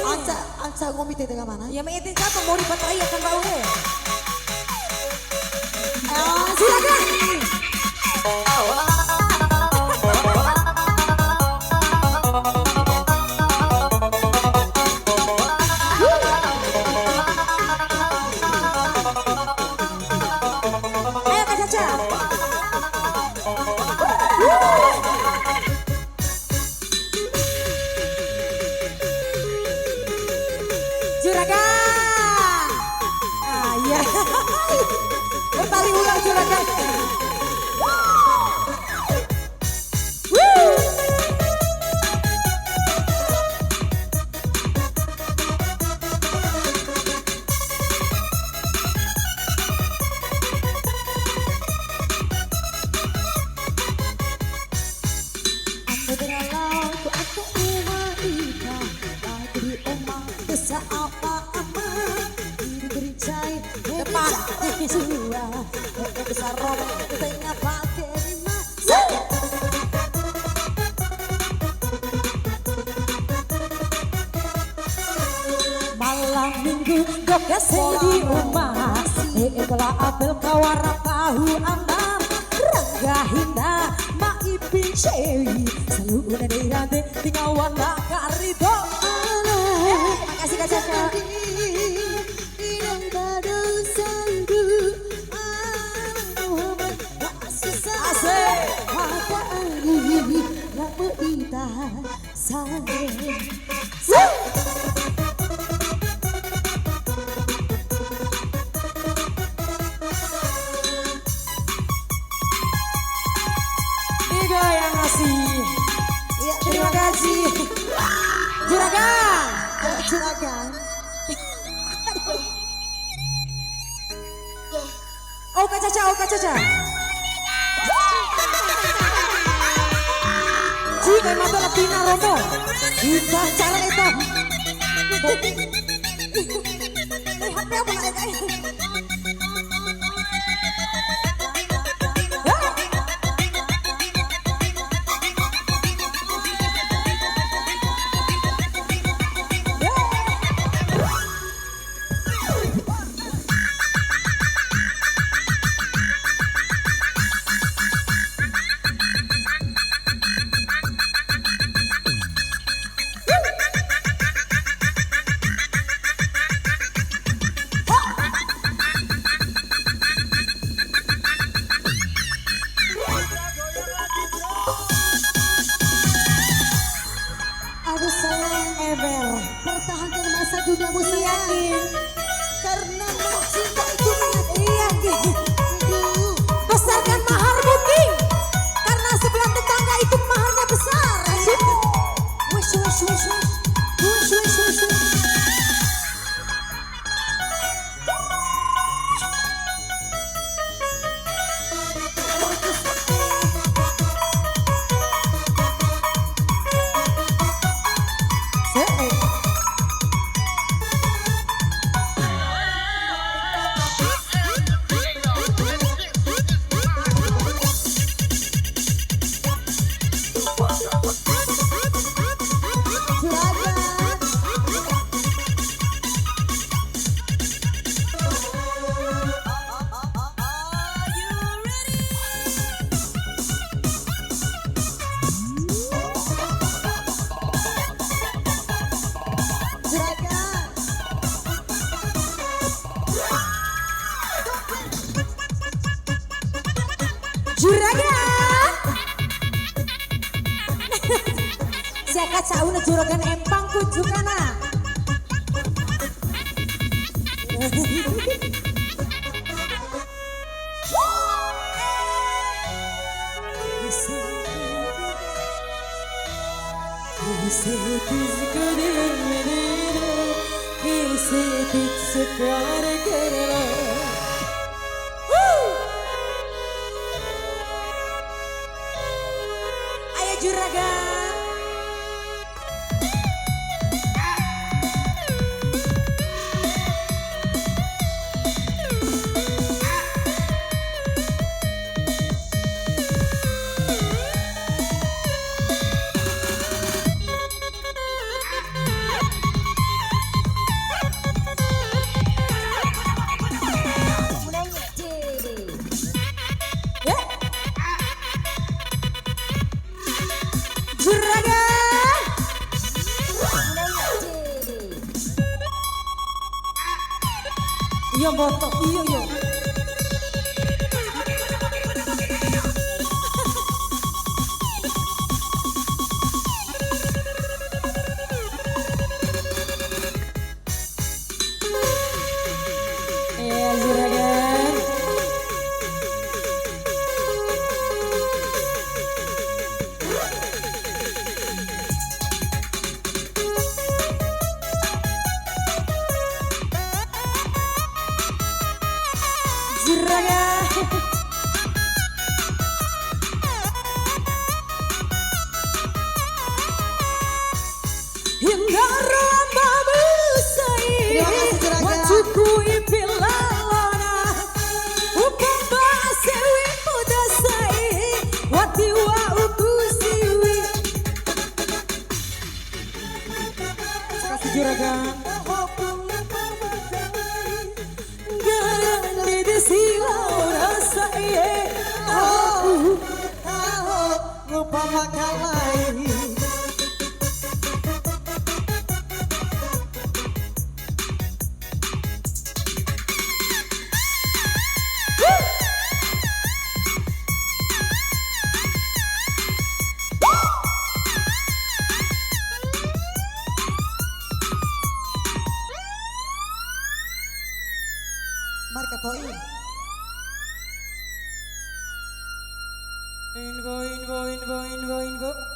Anca ngomit di tengah mana? Ya mengitin siapa mau dipatai akan bau deh. Silakan. Ayo Kak Caca. Juragan. Ah iya. Bertali ulang juragan. Malam minggu dokesel di rumah Ekelah apel kawara tahu ambam Rangga hinda maipin cewi Selalu nade tinggal wanda karido Makasih Kak Caca. Tiga yang ngasih. Iya, terima kasih. Juragan. Juragan. Oh Kak Caca, oh Kak Caca. Jika mata lepina romo, kita cara itu. HP apa mereka? Aduh sayang Ever. pertahankan masa dudamu sayang. Karena mencintaiku Iya, Aduh. besarkan mahar booking. Karena sebelah tetangga itu maharnya besar. Wish, wish, wish, wish. Wish, wish, wish, wish. Juragan. Siapa cauna juragan empang kujukana. Ayo juragan. Iya botok, iya iya. Juragan. Juragan. Hindara mabusai. Terima kasih, Juragan. Wajuku ipilalona. Upamba sewi mudasai. Watiwa ukusiwi. Kasih juragan. Garang di silau rasa iye. Lupa makan lagi. Mari ketoin. Info.